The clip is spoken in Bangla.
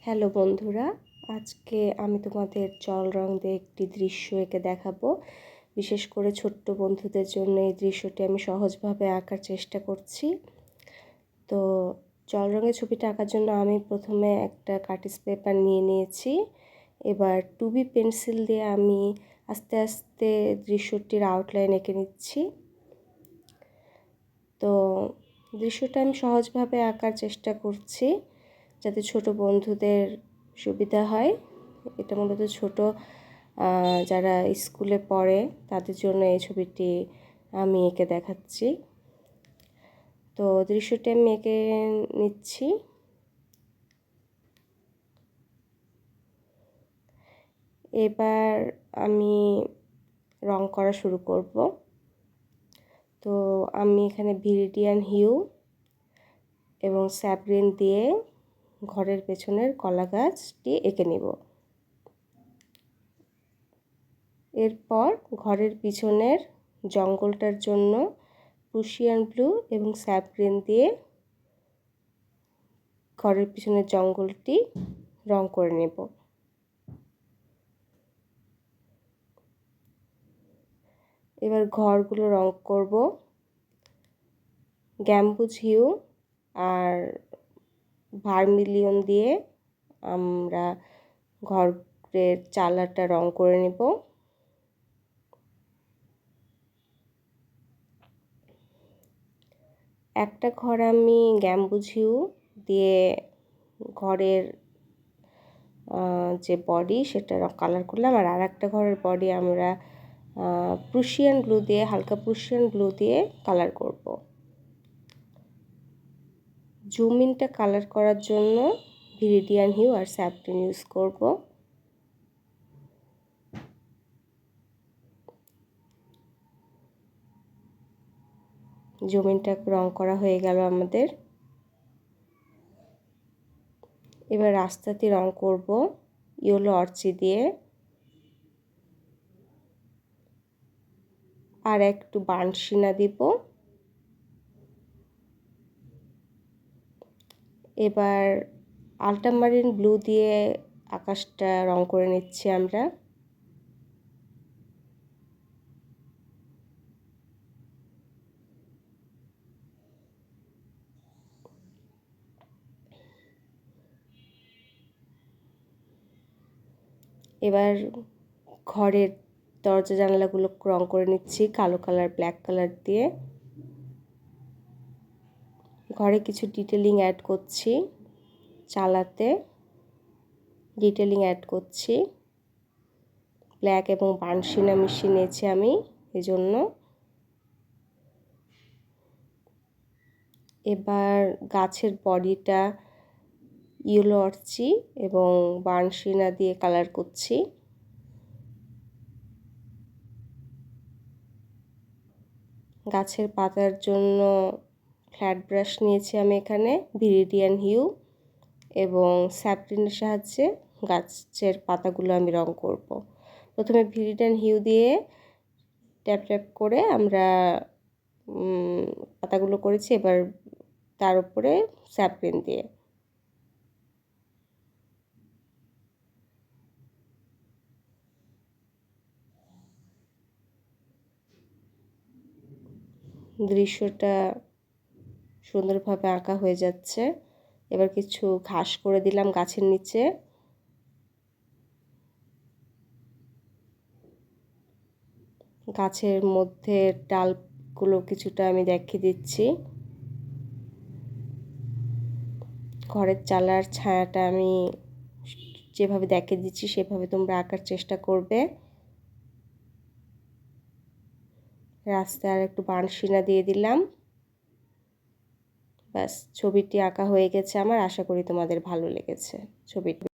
হ্যালো বন্ধুরা, আজকে আমি তোমাদের জল রং দিয়ে একটি দৃশ্য এঁকে দেখাবো। বিশেষ করে ছোট্ট বন্ধুদের জন্য এই দৃশ্যটি আমি সহজভাবে আঁকার চেষ্টা করছি। তো জল রঙের ছবিটা আঁকার জন্য আমি প্রথমে একটা কার্টিজ পেপার নিয়ে নিয়েছি। এবার 2B পেন্সিল দিয়ে আমি আস্তে আস্তে দৃশ্যটির আউটলাইন এঁকে নিচ্ছি। তো দৃশ্যটা আমি সহজভাবে আঁকার চেষ্টা করছি যাতে ছোট বন্ধুদের সুবিধা হয়। এটা মূলত ছোট যারা স্কুলে পড়ে তাদের জন্য এই ছবিটি আমি এঁকে দেখাচ্ছি। তো দৃশ্যটি আমি এঁকে নিচ্ছি। এবার আমি রং করা শুরু করব। তো আমি এখানে ভিরিডিয়ান হিউ এবং স্যাপ্রিন দিয়ে ঘরের পেছনের কলা গাছটি এঁকে নেব। এরপর ঘরের পিছনের জঙ্গলটার জন্য প্রুশিয়ান ব্লু এবং স্যাপ্রিন দিয়ে ঘরের পিছনের জঙ্গলটি রং করে নেব। এবার ঘরগুলো রং করব গ্যাম্বুজ হিউ আর ভার্মিলিয়ন দিয়ে আমরা ঘরের চালাটা রং করে নেব। একটা ঘর আমি গ্যাম্বুজ হিউ দিয়ে ঘরের যে বডি সেটা কালার করলাম, আর আরেকটা ঘরের বডি আমরা প্রুশিয়ান ব্লু দিয়ে, হালকা প্রুশিয়ান ব্লু দিয়ে কালার করব। জুম ইনটা কালার করার জন্য ভিরিডিয়ান হিউ আর স্যাপ্রিন ইউজ করব। জুম ইনটা রং করা হয়ে গেল আমাদের। এবার রাস্তাতে রং করব ইয়েলো অর্চি দিয়ে আর একটু বার্নশিনা দিব। এবার আল্ট্রামারিন ব্লু দিয়ে আকাশটা রং করে নিচ্ছি আমরা। এবার ঘরের দরজা জানালাগুলো রং করে নিচ্ছি কালো কালার, ব্ল্যাক কালার দিয়ে। ঘরে কিছু ডিটেলিং অ্যাড করছি, চালাতে ডিটেলিং অ্যাড করছি। ব্ল্যাক এবং বার্নশিনা মিশিয়ে নিয়েছি আমি এজন্য। এবার গাছের বডিটা ইয়েলো অর্চি এবং বার্নশিনা দিয়ে কালার করছি। গাছের পাতার জন্য ফ্ল্যাট ব্রাশ নিয়েছি আমি এখানে ভিরিডিয়ান হিউ এবং স্যাপ্রিনের সাহায্যে গাছের পাতাগুলো আমি রং করব। প্রথমে ভিরিডিয়ান হিউ দিয়ে ট্যাপ ট্যাপ করে আমরা পাতাগুলো করেছি, এবার তার উপরে স্যাপ্রিন দিয়ে। দৃশ্যটা সুন্দরভাবে আঁকা হয়ে যাচ্ছে। এবার কিছু ঘাস করে দিলাম গাছের নিচে। গাছের মধ্যে ডালগুলো কিছুটা আমি দেখিয়ে দিচ্ছি। ঘরের চালার ছায়াটা আমি যেভাবে দেখিয়ে দিচ্ছি সেভাবে তোমরা আঁকার চেষ্টা করবে। রাস্তায় আর একটু বার্নশিনা দিয়ে দিলাম। ব্যাস, ছবিটি আঁকা হয়ে গেছে আমার। আশা করি তোমাদের ভালো লেগেছে ছবিটি।